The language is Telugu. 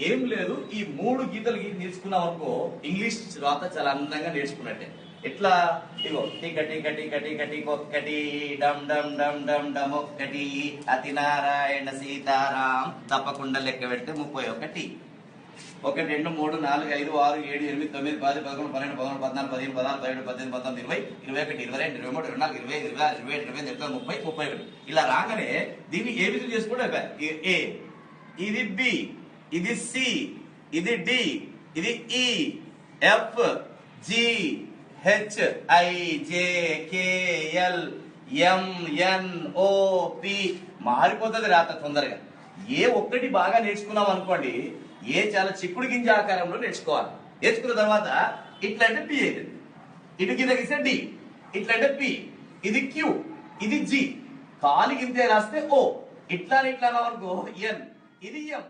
ఏం లేదు, ఈ మూడు గీతలు నేర్చుకున్నాం అనుకో ఇంగ్లీష్ రాత చాలా అందంగా నేర్చుకున్నట్టే. ఎట్లా? ఇగో టిక టిక టిక టిక టిక ఒక్కటి, డమ్ డమ్ డమ్ డమ్ డమ్ ఒక్కటి, అతి నారాయణ సీతారాం, తప్పకుండా లెక్క పెడితే 31. 1 2 3 4 5 6 7 8 9 10 11 12 13 14 15 16 17 18 19 20 21 22 23 24 25 26 27 28 29 30 31. ఇలా రాగానే దీన్ని ఏ విధంగా చేసుకోవడం? ఏ, ఇది బి, ఇది సి, ఇది డి, ఇది E, F, G, H, I, J, K, L, M, N, O, P. మారిపోతుంది రాత తొందరగా. ఏ ఒక్కటి బాగా నేర్చుకున్నాం అనుకోండి, ఏ చాలా చిక్కుడు గింజ ఆకారంలో నేర్చుకోవాలి. నేర్చుకున్న తర్వాత ఇట్లా అంటే పి అవుతుంది, ఇటు కింద గీస్తే డి, ఇట్లా అంటే పి, ఇది క్యూ, ఇది జి, కాలి గింతే రాస్తే ఓ, ఇట్లా ఇట్లా అనుకో ఎన్, ఇది ఎం.